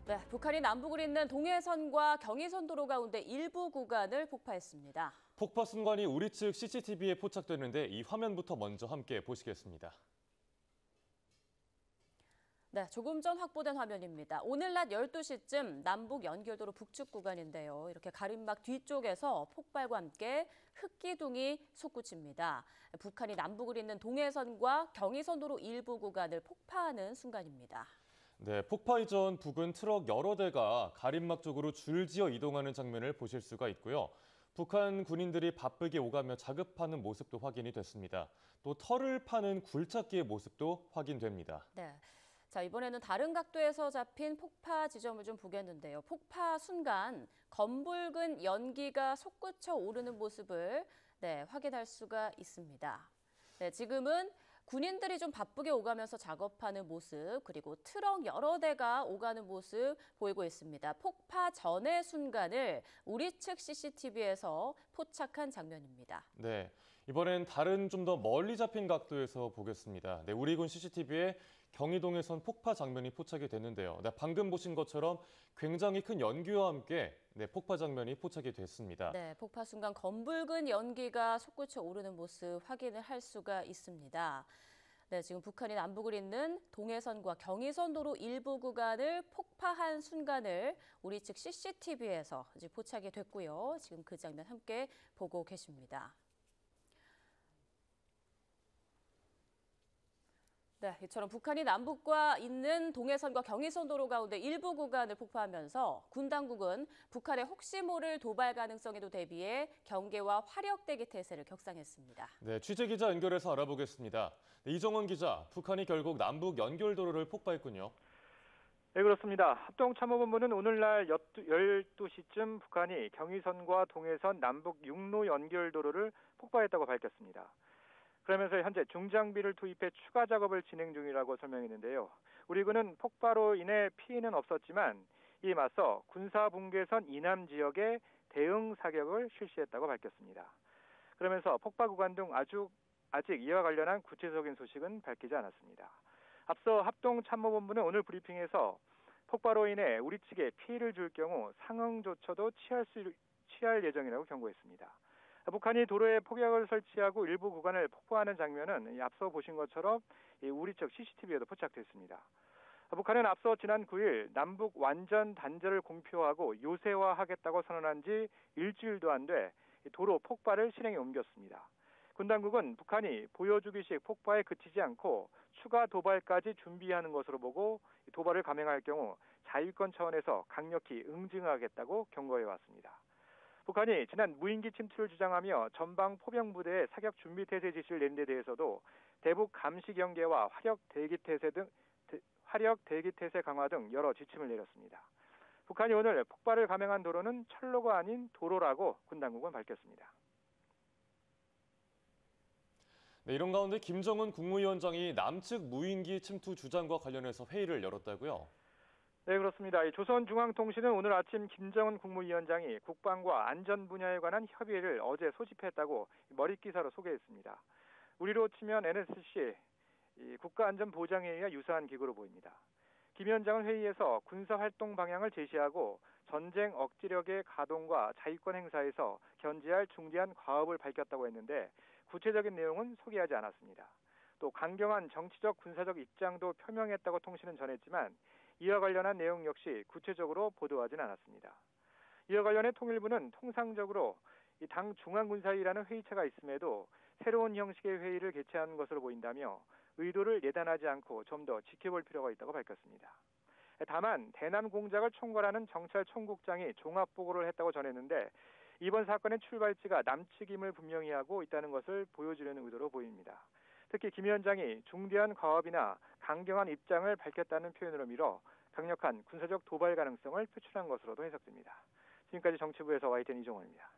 네, 북한이 남북을 잇는 동해선과 경의선 도로 가운데 일부 구간을 폭파했습니다. 폭파 순간이 우리 측 CCTV에 포착되는데 이 화면부터 먼저 함께 보시겠습니다. 네, 조금 전 확보된 화면입니다. 오늘 낮 12시쯤 남북 연결도로 북측 구간인데요. 이렇게 가림막 뒤쪽에서 폭발과 함께 흙기둥이 솟구칩니다. 북한이 남북을 잇는 동해선과 경의선 도로 일부 구간을 폭파하는 순간입니다. 네, 폭파 이전 북은 트럭 여러 대가 가림막 쪽으로 줄지어 이동하는 장면을 보실 수가 있고요. 북한 군인들이 바쁘게 오가며 작업하는 모습도 확인이 됐습니다. 또 털을 파는 굴착기의 모습도 확인됩니다. 네. 자, 이번에는 다른 각도에서 잡힌 폭파 지점을 좀 보겠는데요. 폭파 순간 검붉은 연기가 솟구쳐 오르는 모습을 확인할 수가 있습니다. 네, 지금은 군인들이 좀 바쁘게 오가면서 작업하는 모습, 그리고 트럭 여러 대가 오가는 모습 보이고 있습니다. 폭파 전의 순간을 우리 측 CCTV에서 포착한 장면입니다. 네, 이번엔 다른 좀 더 멀리 잡힌 각도에서 보겠습니다. 네, 우리 군 CCTV에 경의동에선 폭파 장면이 포착이 됐는데요. 네, 방금 보신 것처럼 굉장히 큰 연기와 함께 폭파 장면이 포착이 됐습니다. 네, 폭파 순간 검붉은 연기가 솟구쳐 오르는 모습 확인을 할 수가 있습니다. 네, 지금 북한이 남북을 잇는 동해선과 경의선 도로 일부 구간을 폭파한 순간을 우리 측 CCTV에서 이제 포착이 됐고요. 지금 그 장면 함께 보고 계십니다. 네, 이처럼 북한이 남북과 잇는 동해선과 경의선 도로 가운데 일부 구간을 폭파하면서 군 당국은 북한의 혹시 모를 도발 가능성에도 대비해 경계와 화력 대기 태세를 격상했습니다. 네, 취재 기자 연결해서 알아보겠습니다. 네, 이정원 기자, 북한이 결국 남북 연결도로를 폭파했군요. 네, 그렇습니다. 합동참모본부는 오늘날 12시쯤 북한이 경의선과 동해선 남북 육로 연결도로를 폭파했다고 밝혔습니다. 그러면서 현재 중장비를 투입해 추가 작업을 진행 중이라고 설명했는데요. 우리 군은 폭파로 인해 피해는 없었지만 이에 맞서 군사분계선 이남 지역에 대응 사격을 실시했다고 밝혔습니다. 그러면서 폭파 구간 등 아직 이와 관련한 구체적인 소식은 밝히지 않았습니다. 앞서 합동참모본부는 오늘 브리핑에서 폭파로 인해 우리 측에 피해를 줄 경우 상응 조처도 취할 예정이라고 경고했습니다. 북한이 도로에 폭약을 설치하고 일부 구간을 폭파하는 장면은 앞서 보신 것처럼 우리 쪽 CCTV에도 포착됐습니다. 북한은 앞서 지난 9일 남북 완전 단절을 공표하고 요새화하겠다고 선언한 지 일주일도 안 돼 도로 폭발을 실행에 옮겼습니다. 군 당국은 북한이 보여주기식 폭파에 그치지 않고 추가 도발까지 준비하는 것으로 보고 도발을 감행할 경우 자위권 차원에서 강력히 응징하겠다고 경고해왔습니다. 북한이 지난 무인기 침투를 주장하며 전방 포병부대의 사격 준비 태세 지시를 낸 데 대해서도 대북 감시 경계와 화력 대기 태세 강화 등 여러 지침을 내렸습니다. 북한이 오늘 폭발을 감행한 도로는 철로가 아닌 도로라고 군 당국은 밝혔습니다. 네, 이런 가운데 김정은 국무위원장이 남측 무인기 침투 주장과 관련해서 회의를 열었다고요? 네, 그렇습니다. 조선중앙통신은 오늘 아침 김정은 국무위원장이 국방과 안전 분야에 관한 협의회를 어제 소집했다고 머릿기사로 소개했습니다. 우리로 치면 NSC, 국가안전보장회의와 유사한 기구로 보입니다. 김 위원장은 회의에서 군사활동 방향을 제시하고 전쟁 억지력의 가동과 자위권 행사에서 견제할 중대한 과업을 밝혔다고 했는데 구체적인 내용은 소개하지 않았습니다. 또 강경한 정치적 군사적 입장도 표명했다고 통신은 전했지만 이와 관련한 내용 역시 구체적으로 보도하진 않았습니다. 이와 관련해 통일부는 통상적으로 당 중앙군사위라는 회의체가 있음에도 새로운 형식의 회의를 개최한 것으로 보인다며 의도를 예단하지 않고 좀 더 지켜볼 필요가 있다고 밝혔습니다. 다만 대남 공작을 총괄하는 정찰총국장이 종합보고를 했다고 전했는데 이번 사건의 출발지가 남측임을 분명히 하고 있다는 것을 보여주려는 의도로 보입니다. 특히 김 위원장이 중대한 과업이나 강경한 입장을 밝혔다는 표현으로 밀어 강력한 군사적 도발 가능성을 표출한 것으로도 해석됩니다. 지금까지 정치부에서 YTN 이종원입니다.